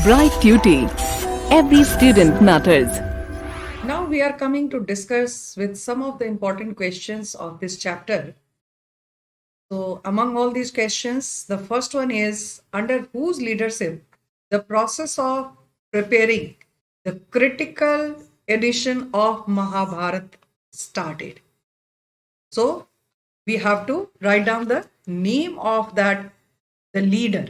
Bright Duty. Every student matters. Now we are coming to discuss with some of the important questions of this chapter. So among all these questions, the first one is under whose leadership the process of preparing the critical edition of Mahabharata started. So we have to write down the name of the leader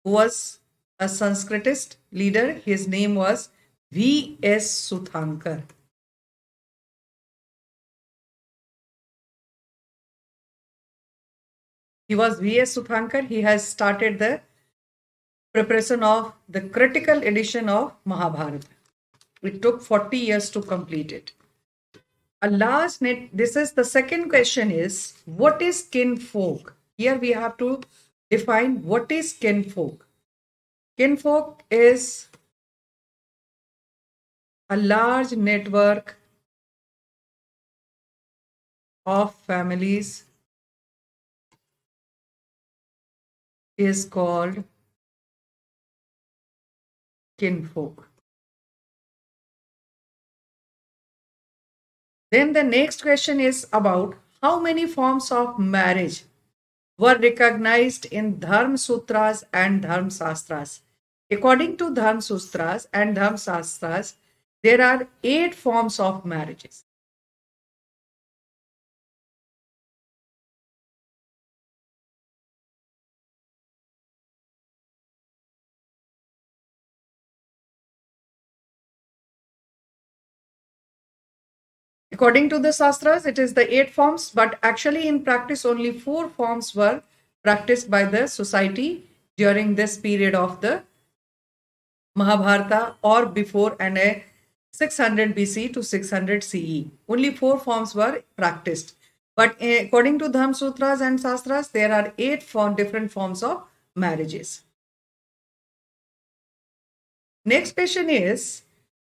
who was a Sanskritist leader. His name was V.S. Suthankar. He was V.S. Suthankar. He has started the preparation of the critical edition of Mahabharata. It took 40 years to complete it. This is the second question is, what is kinfolk? Here we have to define what is kinfolk. Kinfolk is a large network of families is called kinfolk. Then the next question is about how many forms of marriage were recognized in Dharma Sutras and Dharma Shastras. According to Dharma Sutras and Dharma Shastras, there are 8 forms of marriages. According to the Shastras, it is the 8 forms, but actually in practice, only 4 forms were practiced by the society during this period of the Mahabharata or before and 600 BC to 600 CE. Only 4 forms were practiced. But according to Dharma Sutras and Shastras, there are 8 different forms of marriages. Next question is,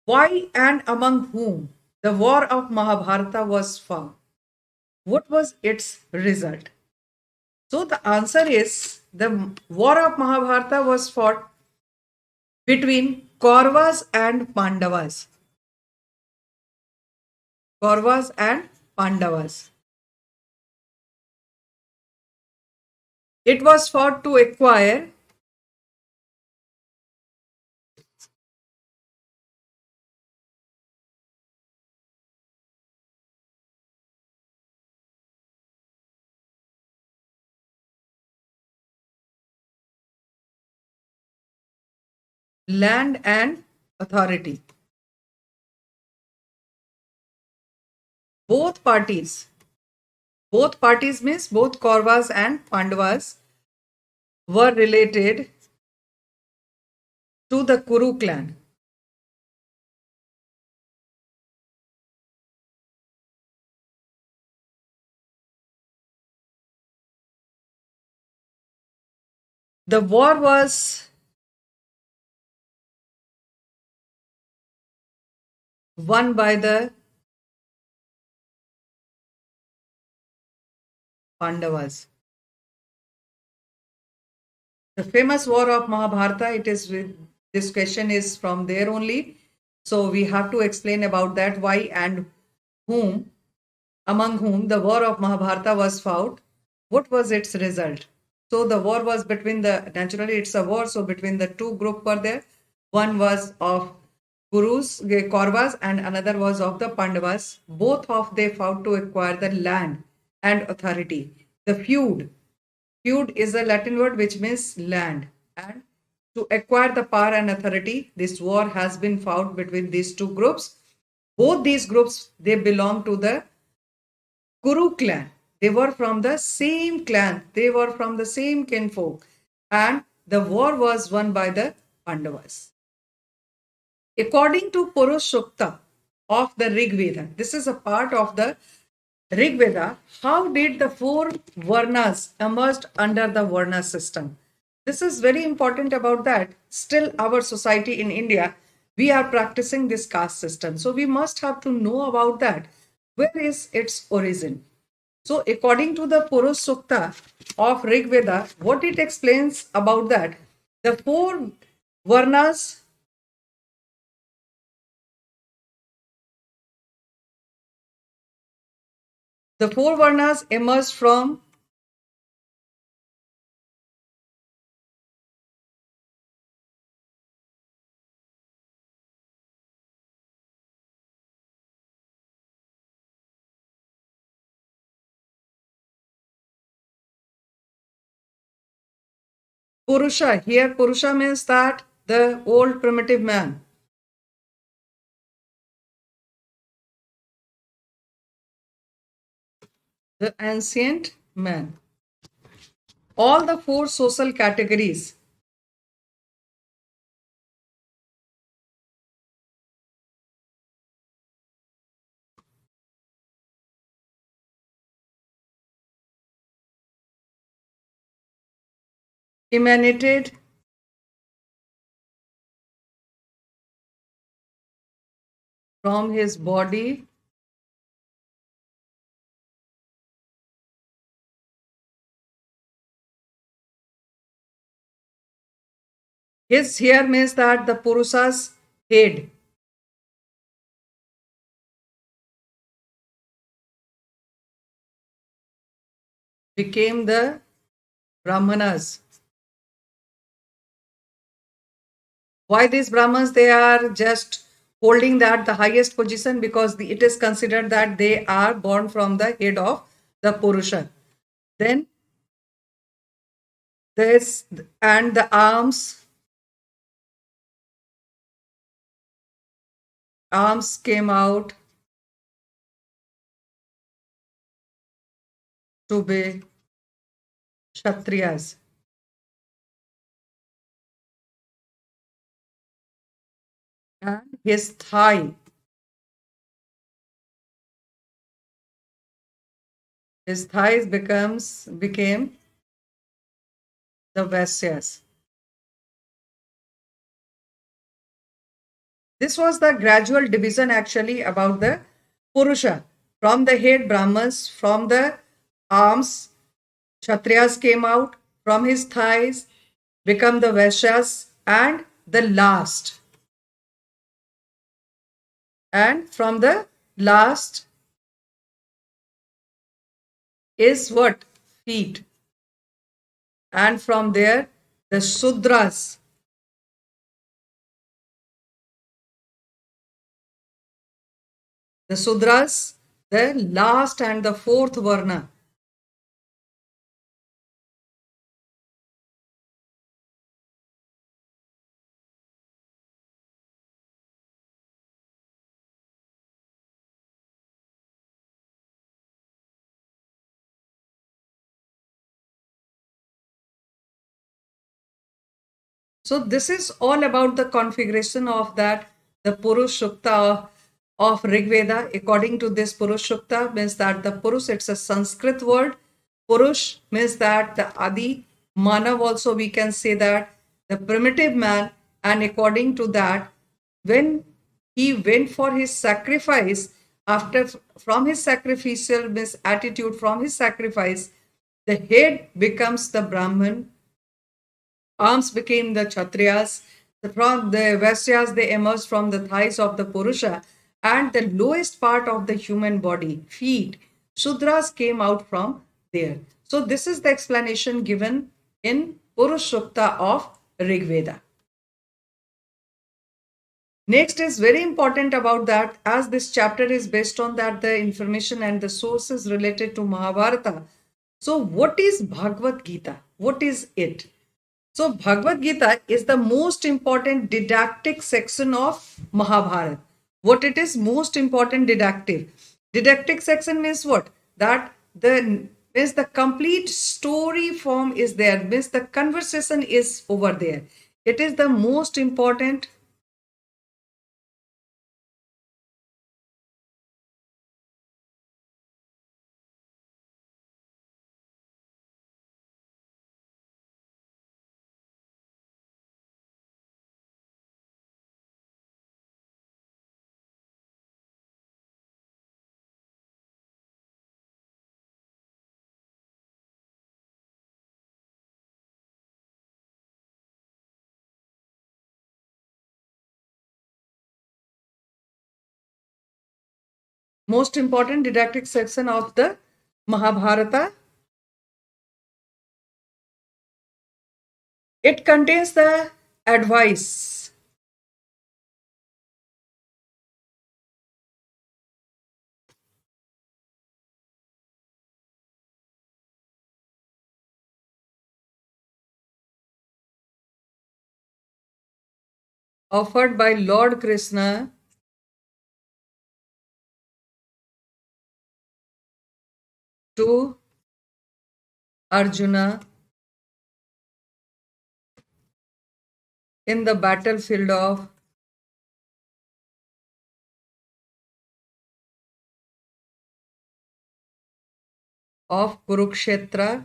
why and among whom the war of Mahabharata was fought? What was its result? So the answer is, the war of Mahabharata was fought between Kauravas and Pandavas. Kauravas and Pandavas. It was fought to acquire land and authority. Both parties means both Kauravas and Pandavas were related to the Kuru clan. The war was won by the Pandavas. The famous war of Mahabharata, this question is from there only. So we have to explain about that, why and whom, among whom the war of Mahabharata was fought. What was its result? So the war was naturally it's a war, so between the two groups were there. One was of Kauravas, and another was of the Pandavas. Both of they fought to acquire the land and authority. The feud. Feud is a Latin word which means land. And to acquire the power and authority, this war has been fought between these two groups. Both these groups, they belong to the Kuru clan. They were from the same clan. They were from the same kinfolk. And the war was won by the Pandavas. According to Purush Sukta of the Rig Veda, this is a part of the Rig Veda, how did the 4 Varnas emerged under the Varna system? This is very important about that. Still, our society in India, we are practicing this caste system. So we must have to know about that. Where is its origin? So according to the Purush Sukta of Rig Veda, what it explains about that, the 4 Varnas, the four Varnas emerged from Purusha. Here, Purusha means that the old primitive man. The ancient man. All the four social categories emanated from his body, his here means that the Purusha's head became the Brahmanas. Why these Brahmans? They are just holding that the highest position because it is considered that they are born from the head of the Purusha. Then this and the arms came out to be Kshatriyas. And his thighs became the Vaisyas. This was the gradual division actually about the Purusha. From the head Brahmans, from the arms Kshatriyas came out, from his thighs become the Vaishyas, and from the last is what? Feet. And from there the Sudras. The Sudras, the last and the fourth Varna. So this is all about the configuration of that the Purush Shukta of Rig Veda. According to this Purush Shukta means that the Purush, it's a Sanskrit word. Purush means that the Adi Manav, also we can say that the primitive man, and according to that, when he went for his sacrifice, after from his sacrificial means attitude, from his sacrifice, the head becomes the Brahman, arms became the Kshatriyas, from the Vaisyas they emerged from the thighs of the Purusha, and the lowest part of the human body, feet, Shudras came out from there. So this is the explanation given in Purush Sukta of Rig Veda. Next is very important about that, as this chapter is based on that the information and the sources related to Mahabharata. So what is Bhagavad Gita? What is it? So, Bhagavad Gita is the most important didactic section of Mahabharata. What it is? Most important didactic. Didactic section means what? That the means the complete story form is there, means the conversation is over there. It is the most important. most important didactic section of the Mahabharata. It contains the advice offered by Lord Krishna to Arjuna in the battlefield of Kurukshetra.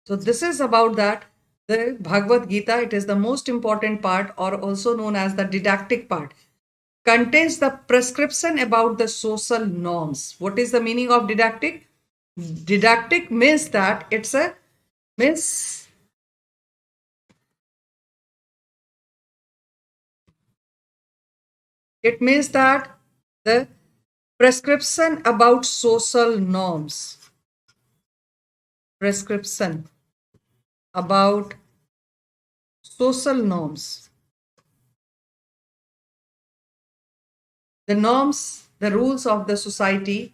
So this is about that. The Bhagavad Gita, it is the most important part, or also known as the didactic part, contains the prescription about the social norms. What is the meaning of didactic? Didactic means that means it means that the prescription about social norms. Prescription about social norms. The norms, the rules of the society,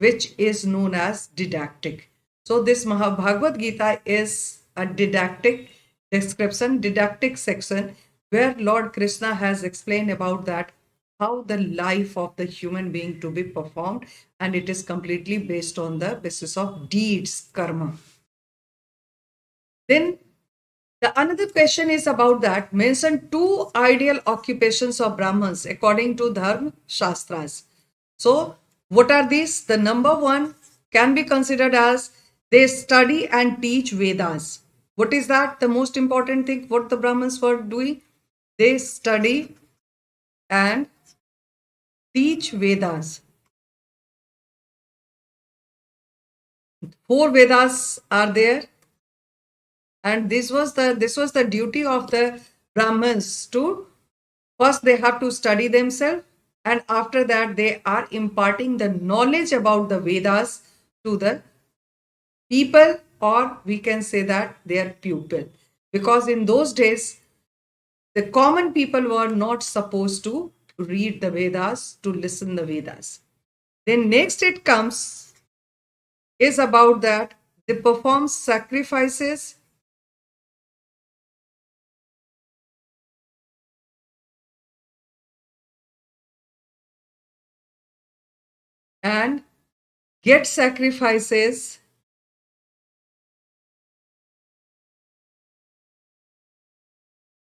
which is known as didactic. So this Bhagavad Gita is a didactic description, didactic section where Lord Krishna has explained about that how the life of the human being to be performed, and it is completely based on the basis of deeds, karma. Then the another question is about that. Mention two ideal occupations of Brahmins according to Dharma Shastras. So, what are these? The number one can be considered as they study and teach Vedas. What is that? The most important thing what the Brahmins were doing? They study and teach Vedas. Four Vedas are there, and this was the duty of the Brahmins to first they have to study themselves, and after that they are imparting the knowledge about the Vedas to the people, or we can say that their pupil, because in those days the common people were not supposed to read the Vedas, to listen the Vedas. Then next it comes is about that they perform sacrifices and get sacrifices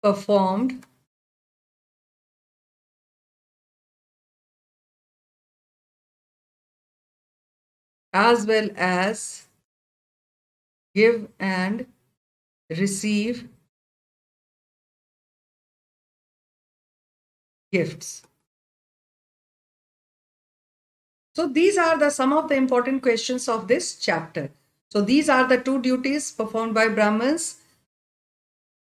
performed as well as give and receive gifts. So these are the some of the important questions of this chapter. So these are the two duties performed by Brahmins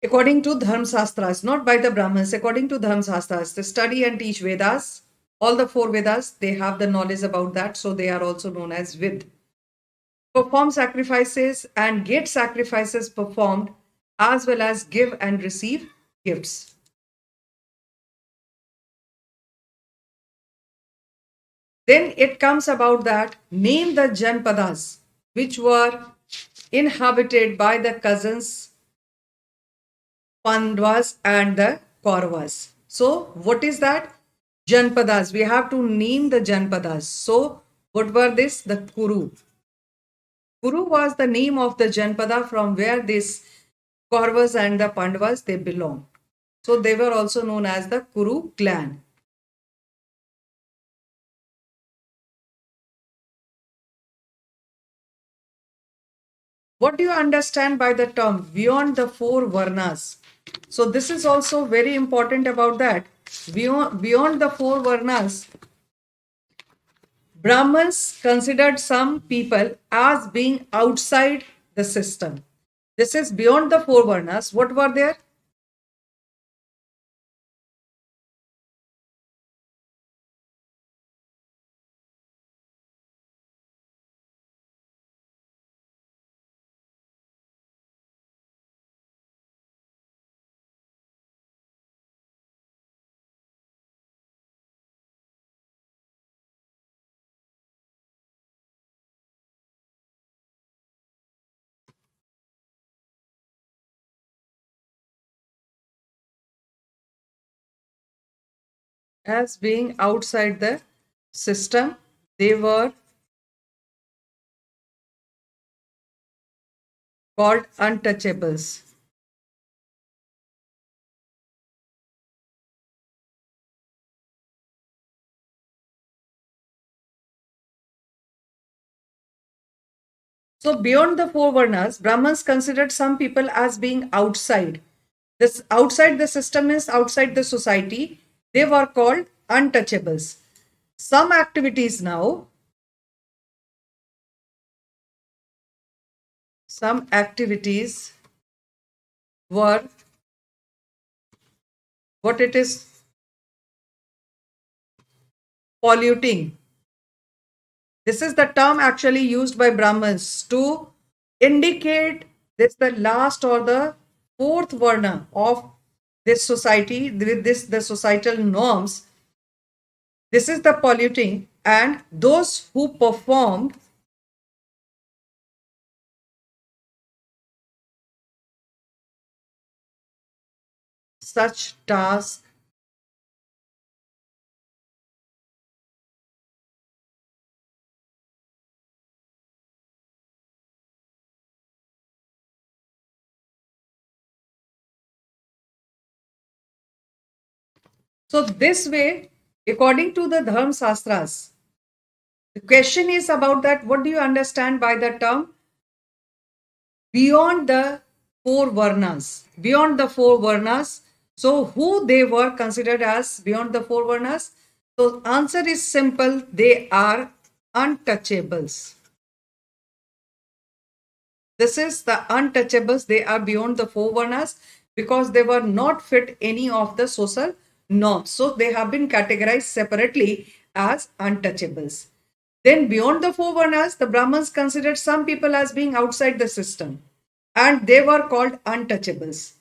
according to Dharma Shastras, not by the Brahmins, according to Dharma Shastras. They study and teach Vedas. All the four Vedas, they have the knowledge about that, so they are also known as Ved. Perform sacrifices and get sacrifices performed, as well as give and receive gifts. Then it comes about that name the Janpadas which were inhabited by the cousins Pandavas and the Kauravas. So, what is that? Janpadas. We have to name the Janpadas. So, what were this? The Kuru. Kuru was the name of the Janpada from where these Kauravas and the Pandavas they belong. So, they were also known as the Kuru clan. What do you understand by the term beyond the four varnas? So this is also very important about that. Beyond the four varnas, Brahmins considered some people as being outside the system. This is beyond the four varnas. What were there? As being outside the system, they were called untouchables. So beyond the four varnas, Brahmins considered some people as being outside. This outside the system is outside the society. They were called untouchables. Some activities now, some activities were what it is polluting. This is the term actually used by Brahmins to indicate this the last or the fourth varna of this society with this the societal norms. This is the polluting, and those who performed such tasks. So this way, according to the Dharma Shastras, the question is about that. What do you understand by the term beyond the four varnas? Beyond the four varnas. So who they were considered as beyond the four varnas? So answer is simple. They are untouchables. This is the untouchables. They are beyond the four varnas because they were not fit any of the social norms. So they have been categorized separately as untouchables. Then beyond the four varnas, the Brahmins considered some people as being outside the system and they were called untouchables.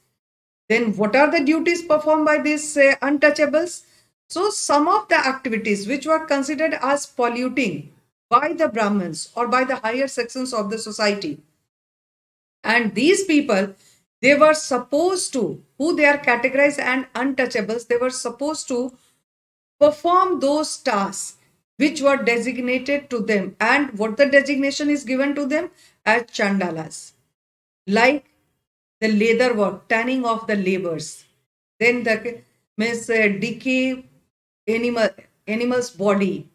Then what are the duties performed by these untouchables? So some of the activities which were considered as polluting by the Brahmins or by the higher sections of the society, and these people, they were supposed to, who they are categorized and untouchables, they were supposed to perform those tasks which were designated to them. And what the designation is given to them? As chandalas. Like the leather work, tanning of the labors. Then the means decay animal animal's body,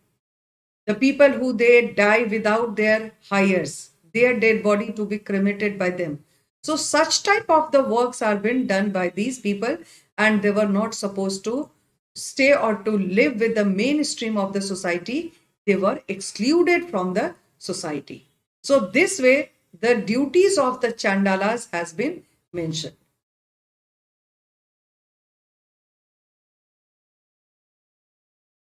the people who they die without their heirs, their dead body to be cremated by them. So such type of the works are being done by these people, and they were not supposed to stay or to live with the mainstream of the society. They were excluded from the society. So this way the duties of the chandalas has been mentioned.